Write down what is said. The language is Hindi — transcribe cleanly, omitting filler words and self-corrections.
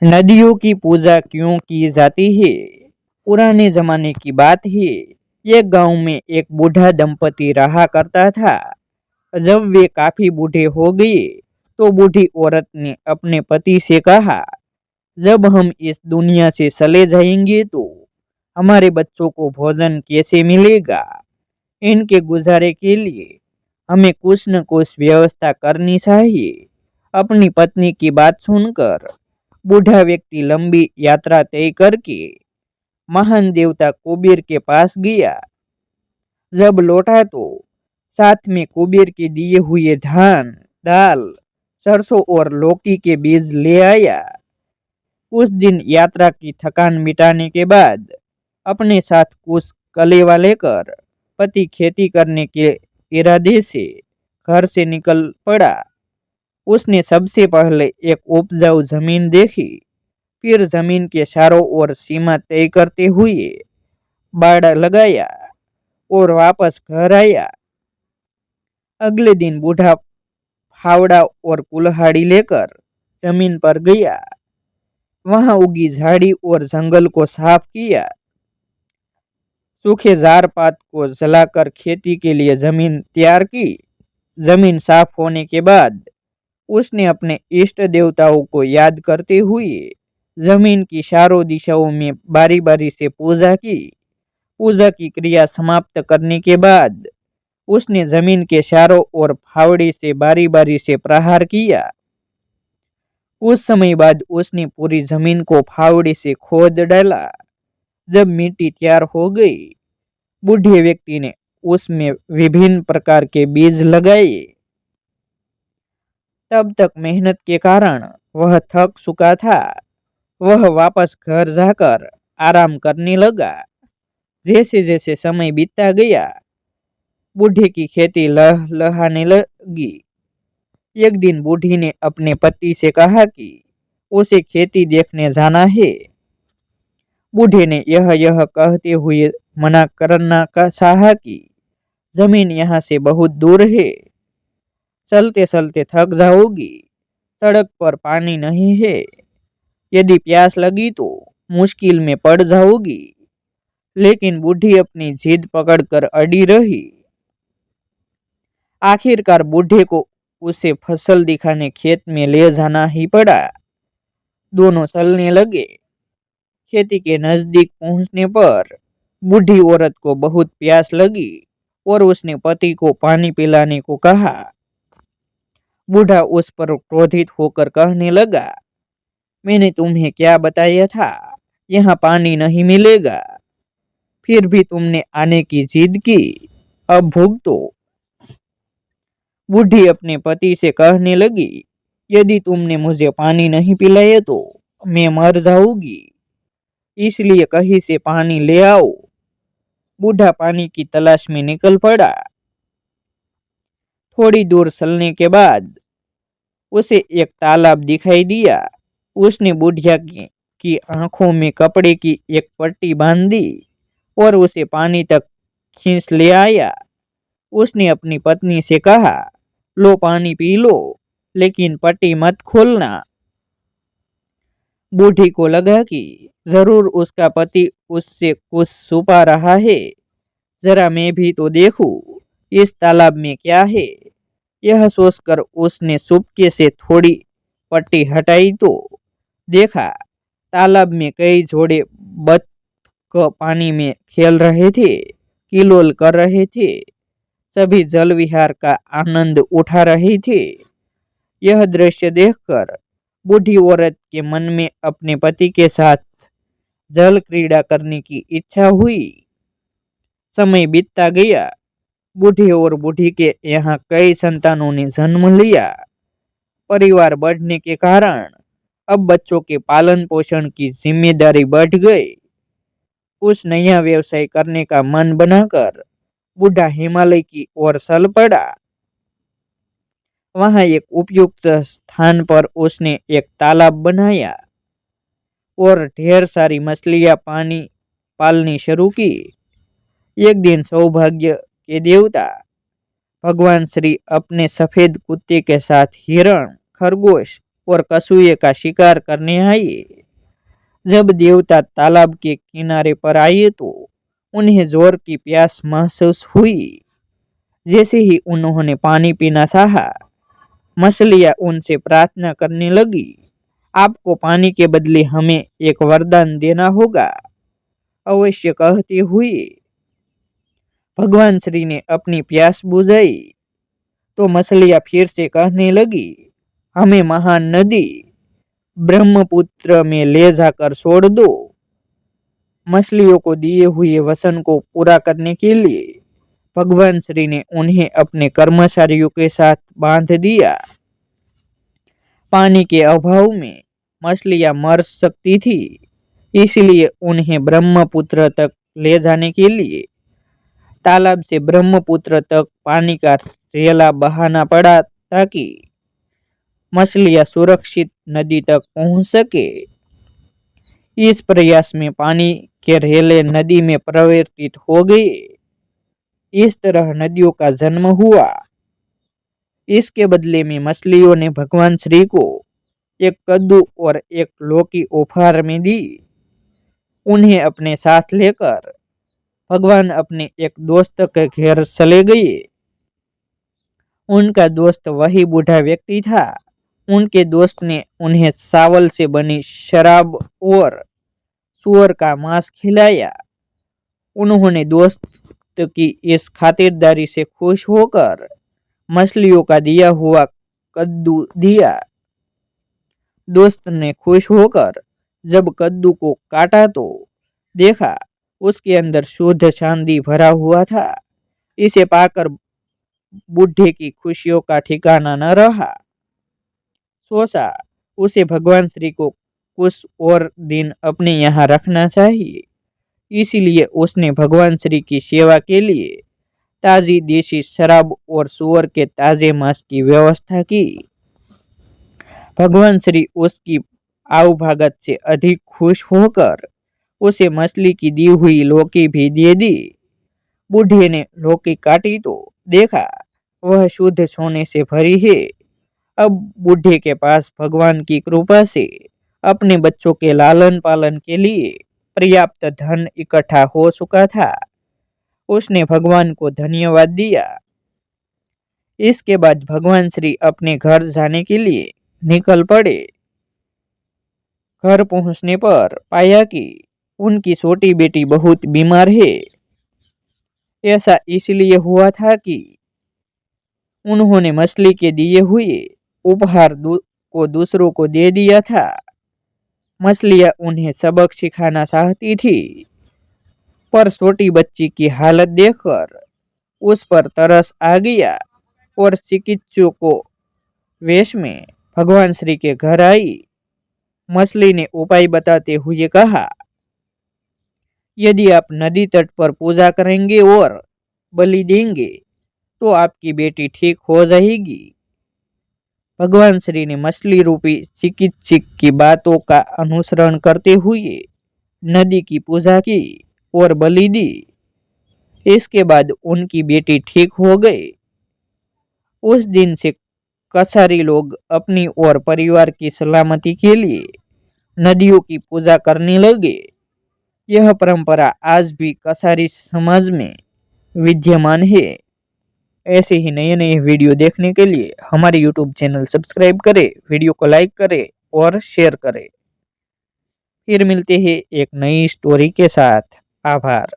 नदियों की पूजा क्यों की जाती है? पुराने जमाने की बात है। एक गांव में एक बूढ़ा दंपति रहा करता था। जब वे काफी बूढ़े हो गए तो बूढ़ी औरत ने अपने पति से कहा, जब हम इस दुनिया से चले जाएंगे तो हमारे बच्चों को भोजन कैसे मिलेगा? इनके गुजारे के लिए हमें कुछ न कुछ व्यवस्था करनी चाहिए। अपनी पत्नी की बात सुनकर बूढ़ा व्यक्ति लंबी यात्रा तय करके महान देवता कुबेर के पास गया। जब लौटा तो साथ में कुबेर के दिए हुए धान, दाल, सरसों और लौकी के बीज ले आया। कुछ दिन यात्रा की थकान मिटाने के बाद अपने साथ कुछ कलेवा लेकर पति खेती करने के इरादे से घर से निकल पड़ा। उसने सबसे पहले एक उपजाऊ जमीन देखी, फिर जमीन के चारों ओर सीमा तय करते हुए बाड़ा लगाया और वापस घर आया। अगले दिन बूढ़ा फावड़ा और कुल्हाड़ी लेकर जमीन पर गया। वहां उगी झाड़ी और जंगल को साफ किया। सूखे जार पात को जलाकर खेती के लिए जमीन तैयार की। जमीन साफ होने के बाद उसने अपने इष्ट देवताओं को याद करते हुए जमीन की चारों दिशाओं में बारी बारी से पूजा की। पूजा की क्रिया समाप्त करने के बाद उसने जमीन के चारों ओर फावड़े से बारी बारी से प्रहार किया। कुछ समय बाद उसने पूरी जमीन को फावड़े से खोद डाला। जब मिट्टी तैयार हो गई, बूढ़े व्यक्ति ने उसमें विभिन्न प्रकार के बीज लगाए। तब तक मेहनत के कारण वह थक चुका था। वह वापस घर जाकर आराम करने लगा। जैसे जैसे समय बीतता गया, बूढ़े की खेती लहलहाने लगी। एक दिन बूढ़ी ने अपने पति से कहा कि उसे खेती देखने जाना है। बूढ़े ने यह कहते हुए मना करना का चाहा कि जमीन यहाँ से बहुत दूर है, चलते चलते थक जाओगी, सड़क पर पानी नहीं है, यदि प्यास लगी तो मुश्किल में पड़ जाओगी। लेकिन बूढ़ी अपनी जिद पकड़कर अड़ी रही। आखिरकार बूढ़े को उसे फसल दिखाने खेत में ले जाना ही पड़ा। दोनों चलने लगे। खेती के नजदीक पहुंचने पर बूढ़ी औरत को बहुत प्यास लगी और उसने पति को पानी पिलाने को कहा। बूढ़ा उस पर क्रोधित होकर कहने लगा, मैंने तुम्हें क्या बताया था, यहाँ पानी नहीं मिलेगा, फिर भी तुमने आने की जिद की, अब भुगतो। बूढ़ी अपने पति से कहने लगी, यदि तुमने मुझे पानी नहीं पिलाया तो मैं मर जाऊंगी, इसलिए कहीं से पानी ले आओ। बूढ़ा पानी की तलाश में निकल पड़ा। थोड़ी दूर चलने के बाद उसे एक तालाब दिखाई दिया। उसने बुढ़िया की आंखों में कपड़े की एक पट्टी बांध दी और उसे पानी तक खींच ले आया। उसने अपनी पत्नी से कहा, लो पानी पी लो, लेकिन पट्टी मत खोलना। बूढ़ी को लगा कि जरूर उसका पति उससे कुछ छुपा रहा है। जरा मैं भी तो देखूं इस तालाब में क्या है। यह सोचकर उसने चुपके से थोड़ी पट्टी हटाई तो देखा तालाब में कई जोड़े बतख पानी में खेल रहे थे, किलोल कर रहे थे। सभी जल विहार का आनंद उठा रहे थे। यह दृश्य देखकर बूढ़ी औरत के मन में अपने पति के साथ जल क्रीड़ा करने की इच्छा हुई। समय बीतता गया। बूढ़े और बूढ़ी के यहाँ कई संतानों ने जन्म लिया। परिवार बढ़ने के कारण अब बच्चों के पालन पोषण की जिम्मेदारी बढ़ गई। कुछ नया व्यवसाय करने का मन बनाकर बूढ़ा हिमालय की ओर चल पड़ा। वहां एक उपयुक्त स्थान पर उसने एक तालाब बनाया और ढेर सारी मछलियां पानी पालनी शुरू की। एक दिन सौभाग्य के देवता भगवान श्री अपने सफेद कुत्ते के साथ हिरण, खरगोश और कछुए का शिकार करने आए। जब देवता तालाब के किनारे पर आए तो उन्हें जोर की प्यास महसूस हुई। जैसे ही उन्होंने पानी पीना चाहा, मछलियां उनसे प्रार्थना करने लगी, आपको पानी के बदले हमें एक वरदान देना होगा। अवश्य, कहते हुए भगवान श्री ने अपनी प्यास बुझाई तो मछलियां फिर से कहने लगी, हमें महान नदी ब्रह्मपुत्र में ले जाकर छोड़ दो। मछलियों को दिए हुए वचन को पूरा करने के लिए भगवान श्री ने उन्हें अपने कर्मचारियों के साथ बांध दिया। पानी के अभाव में मछलियां मर सकती थी, इसलिए उन्हें ब्रह्मपुत्र तक ले जाने के लिए तालाब से ब्रह्मपुत्र तक पानी का रेला बहाना पड़ा ताकि मछलियां सुरक्षित नदी तक पहुंच सके। इस प्रयास में पानी के रेले नदी में परिवर्तित हो गए। इस तरह नदियों का जन्म हुआ। इसके बदले में मछलियों ने भगवान श्री को एक कद्दू और एक लौकी उपहार में दी। उन्हें अपने साथ लेकर भगवान अपने एक दोस्त के घर चले गए। उनका दोस्त वही बूढ़ा व्यक्ति था। उनके दोस्त ने उन्हें चावल से बनी शराब और सूअर का मांस खिलाया। उन्होंने दोस्त की इस खातिरदारी से खुश होकर मछलियों का दिया हुआ कद्दू दिया। दोस्त ने खुश होकर जब कद्दू को काटा तो देखा उसके अंदर शुद्ध चांदी भरा हुआ था। इसे पाकर बूढ़े की खुशियों का ठिकाना न रहा। सोचा उसे भगवान श्री को कुछ और दिन अपने यहाँ रखना चाहिए। इसीलिए उसने भगवान श्री की सेवा के लिए ताजी देसी शराब और सूअर के ताजे मांस की व्यवस्था की। भगवान श्री उसकी आवभगत से अधिक खुश होकर उसे मछली की दी हुई लौकी भी दे दी। बूढ़े ने लौकी काटी तो देखा वह शुद्ध सोने से भरी है। अब बूढ़े के पास भगवान की कृपा से अपने बच्चों के लालन पालन के लिए पर्याप्त धन इकट्ठा हो चुका था। उसने भगवान को धन्यवाद दिया। इसके बाद भगवान श्री अपने घर जाने के लिए निकल पड़े। घर पहुंचने पर पाया कि उनकी छोटी बेटी बहुत बीमार है। ऐसा इसलिए हुआ था कि उन्होंने मछली के दिए हुए उपहार को दूसरों को दे दिया था। मछलियां उन्हें सबक सिखाना चाहती थी, पर छोटी बच्ची की हालत देखकर उस पर तरस आ गया और चिकित्सक को वेश में भगवान श्री के घर आई। मछली ने उपाय बताते हुए कहा, यदि आप नदी तट पर पूजा करेंगे और बलि देंगे तो आपकी बेटी ठीक हो जाएगी। भगवान श्री ने मछली रूपी चिकित्सक की बातों का अनुसरण करते हुए नदी की पूजा की और बलि दी। इसके बाद उनकी बेटी ठीक हो गई। उस दिन से कछारी लोग अपनी और परिवार की सलामती के लिए नदियों की पूजा करने लगे। यह परंपरा आज भी कछारी समाज में विद्यमान है। ऐसे ही नए नए वीडियो देखने के लिए हमारे YouTube चैनल सब्सक्राइब करें, वीडियो को लाइक करें और शेयर करें। फिर मिलते हैं एक नई स्टोरी के साथ। आभार।